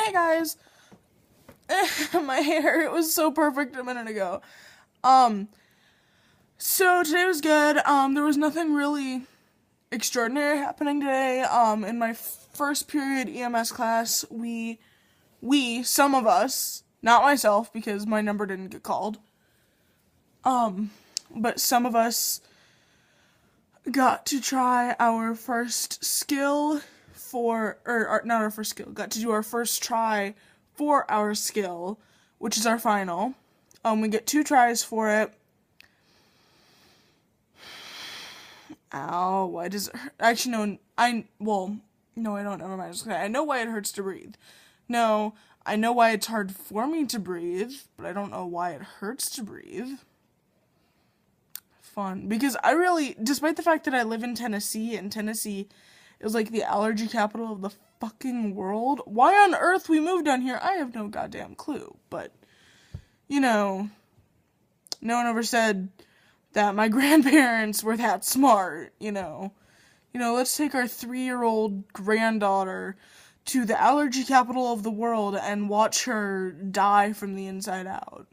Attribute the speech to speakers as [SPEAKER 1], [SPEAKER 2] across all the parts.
[SPEAKER 1] Hey guys! My hair, it was so perfect a minute ago. Um, so today was good. There was nothing really extraordinary happening today. In my first period EMS class, some of us, not myself because my number didn't get called, um, but some of us got to try our first skill not our first skill, got to do our first try for our skill, which is our final. We get 2 tries for it. Ow, why does it hurt? Actually, no, no, I don't, never mind. I know why it hurts to breathe. No, I know why it's hard for me to breathe, but I don't know why it hurts to breathe. Fun. Because I really, despite the fact that I live in Tennessee, and Tennessee is like the allergy capital of the fucking world, why on earth we moved down here, I have no goddamn clue. But, no one ever said that my grandparents were that smart, let's take our 3-year-old granddaughter to the allergy capital of the world and watch her die from the inside out.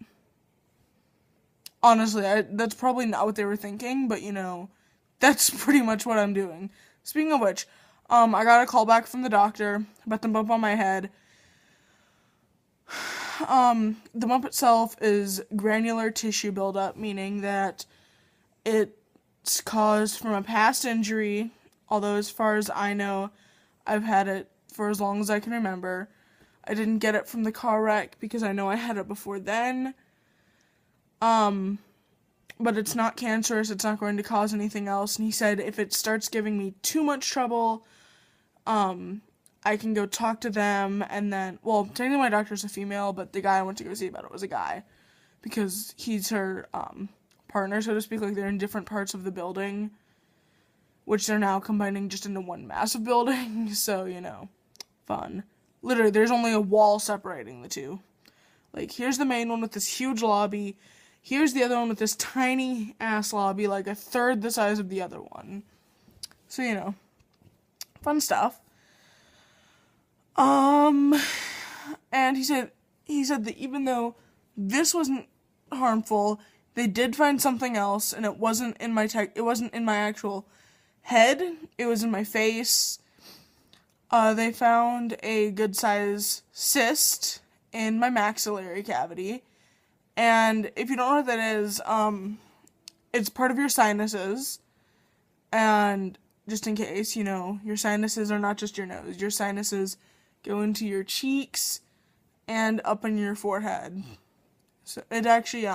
[SPEAKER 1] Honestly, that's probably not what they were thinking, but, that's pretty much what I'm doing. Speaking of which, I got a call back from the doctor about the bump on my head. The bump itself is granular tissue buildup, meaning that it's caused from a past injury, although as far as I know, I've had it for as long as I can remember. I didn't get it from the car wreck because I know I had it before then. But it's not cancerous, it's not going to cause anything else, and he said if it starts giving me too much trouble, I can go talk to them, and then, technically my doctor's a female, but the guy I went to go see about it was a guy, because he's her, partner, so to speak, like they're in different parts of the building, which they're now combining just into one massive building, so, fun. Literally, there's only a wall separating the two. Like, here's the main one with this huge lobby, here's the other one with this tiny-ass lobby, like a third the size of the other one. So, fun stuff. And he said that even though this wasn't harmful, they did find something else, and it wasn't in my actual head, it was in my face. They found a good-size cyst in my maxillary cavity. And if you don't know what that is, it's part of your sinuses. And just in case, your sinuses are not just your nose. Your sinuses go into your cheeks and up in your forehead. So it actually,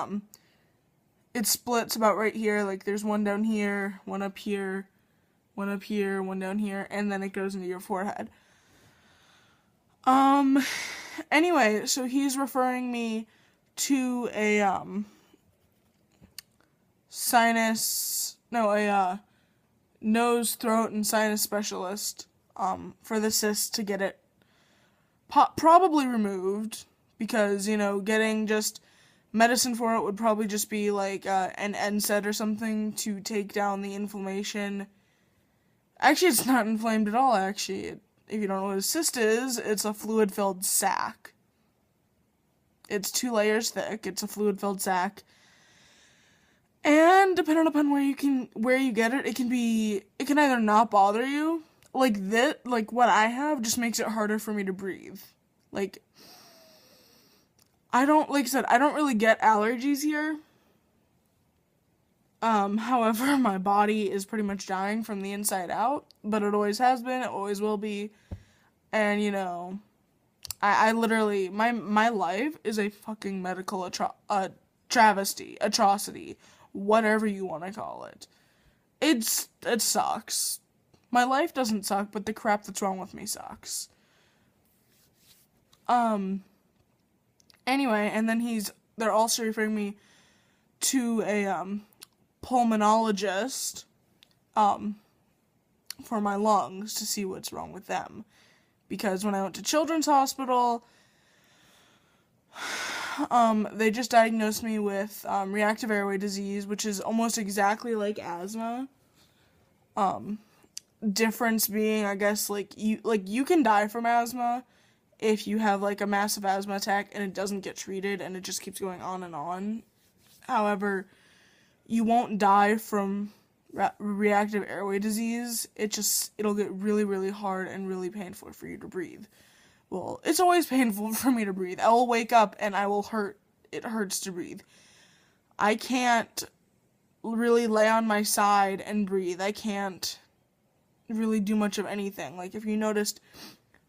[SPEAKER 1] it splits about right here. Like there's one down here, one up here, one up here, one down here, and then it goes into your forehead. Anyway, so he's referring me to a, nose, throat, and sinus specialist, for the cyst to get it probably removed, because, getting just medicine for it would probably just be, like, an NSAID or something to take down the inflammation. Actually, it's not inflamed at all, actually. If you don't know what a cyst is, it's a fluid-filled sac. It's 2 layers thick. It's a fluid-filled sac. And depending upon where you get it, it can either not bother you. Like what I have just makes it harder for me to breathe. Like I don't really get allergies here. However, my body is pretty much dying from the inside out, but it always has been, it always will be. And I literally, my life is a fucking medical atrocity, whatever you want to call it. It sucks. My life doesn't suck, but the crap that's wrong with me sucks. Anyway, and then they're also referring me to a, pulmonologist, for my lungs to see what's wrong with them. Because when I went to Children's Hospital, they just diagnosed me with, reactive airway disease, which is almost exactly like asthma. Difference being, I guess, you can die from asthma, if you have like a massive asthma attack and it doesn't get treated and it just keeps going on and on. However, you won't die from reactive airway disease. It'll get really, really hard and really painful for you to breathe. Well, it's always painful for me to breathe. I will wake up and it hurts to breathe. I can't really lay on my side and breathe. I can't really do much of anything. Like, if you noticed,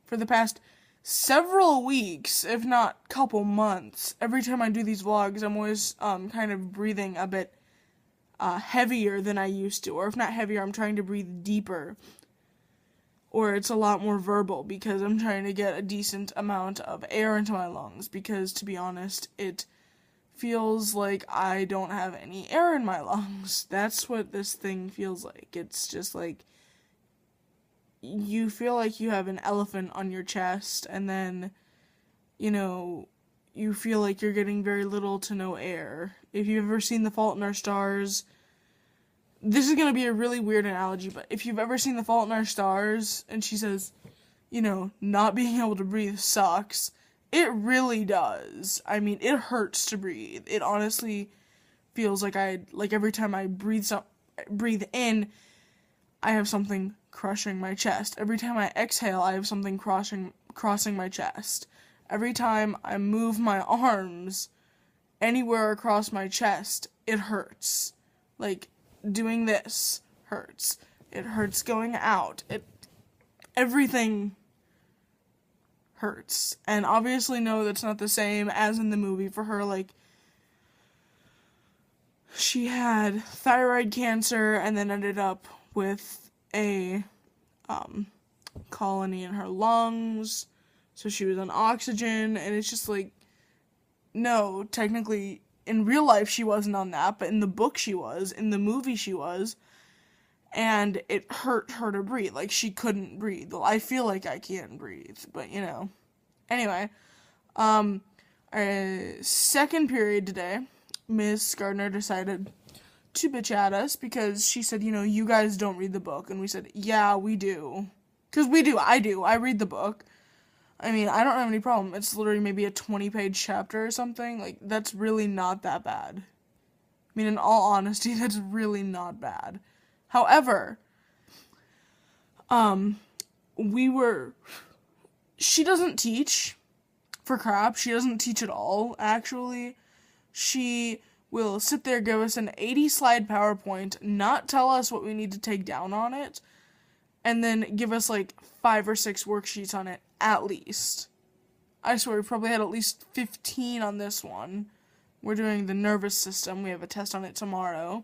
[SPEAKER 1] for the past several weeks, if not couple months, every time I do these vlogs, I'm always kind of breathing a bit heavier than I used to. Or if not heavier, I'm trying to breathe deeper. Or it's a lot more verbal because I'm trying to get a decent amount of air into my lungs. Because, to be honest, it feels like I don't have any air in my lungs. That's what this thing feels like. It's just like you feel like you have an elephant on your chest, and then, you feel like you're getting very little to no air. If you've ever seen The Fault in Our Stars, this is going to be a really weird analogy, but if you've ever seen The Fault in Our Stars, and she says, not being able to breathe sucks, it really does. I mean, it hurts to breathe. It honestly feels like every time I breathe in, I have something crushing my chest. Every time I exhale, I have something crossing my chest. Every time I move my arms anywhere across my chest, it hurts. Like, doing this hurts. It hurts going out. Everything hurts. And obviously, no, that's not the same as in the movie. For her, like, she had thyroid cancer and then ended up with a colony in her lungs, so she was on oxygen, and it's just like, no, technically, in real life she wasn't on that, but in the book she was, in the movie she was, and it hurt her to breathe. Like, she couldn't breathe. Well, I feel like I can't breathe, but, Anyway, our second period today, Miss Gardner decided to bitch at us because she said, you guys don't read the book. And we said, yeah, we do. Because we do. I read the book. I mean, I don't have any problem. It's literally maybe a 20-page chapter or something. Like, that's really not that bad. I mean, in all honesty, that's really not bad. However, she doesn't teach for crap. She doesn't teach at all, actually. She will sit there, give us an 80-slide PowerPoint, not tell us what we need to take down on it, and then give us, 5 or 6 worksheets on it, at least. I swear, we probably had at least 15 on this one. We're doing the nervous system. We have a test on it tomorrow.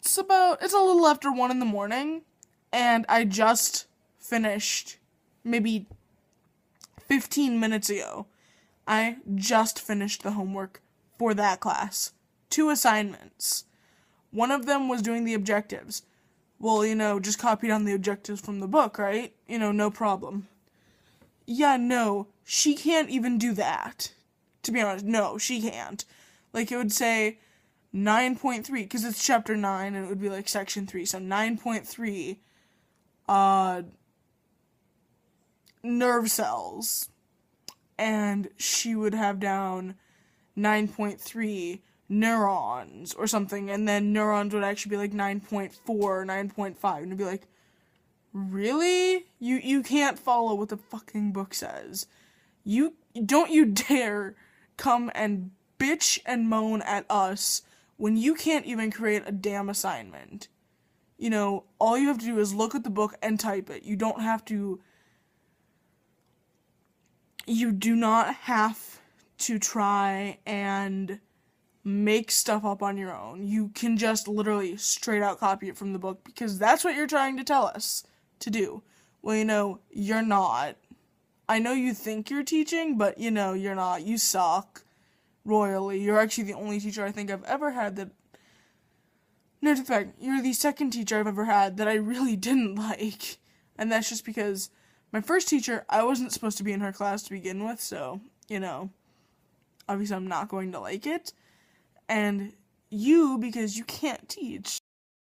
[SPEAKER 1] It's a little after 1 in the morning, and I just finished, maybe 15 minutes ago. I just finished the homework for that class. 2 assignments. One of them was doing the objectives. Well, just copied on the objectives from the book, right? No problem. Yeah, no, she can't even do that. To be honest, no, she can't. It would say 9.3, because it's chapter 9, and it would be section 3, so 9.3, nerve cells. And she would have down 9.3 neurons or something, and then neurons would actually be 9.4 or 9.5, and it'd be like, really? You can't follow what the fucking book says. Don't you dare come and bitch and moan at us when you can't even create a damn assignment. All you have to do is look at the book and type it. You do not have to try and make stuff up on your own. You can just literally straight out copy it from the book, because that's what you're trying to tell us to do. Well, you're not. I know you think you're teaching, but, you're not. You suck royally. You're actually the only teacher I think I've ever had that... No, in fact, you're the second teacher I've ever had that I really didn't like. And that's just because my first teacher, I wasn't supposed to be in her class to begin with, so, obviously I'm not going to like it. And you, because you can't teach.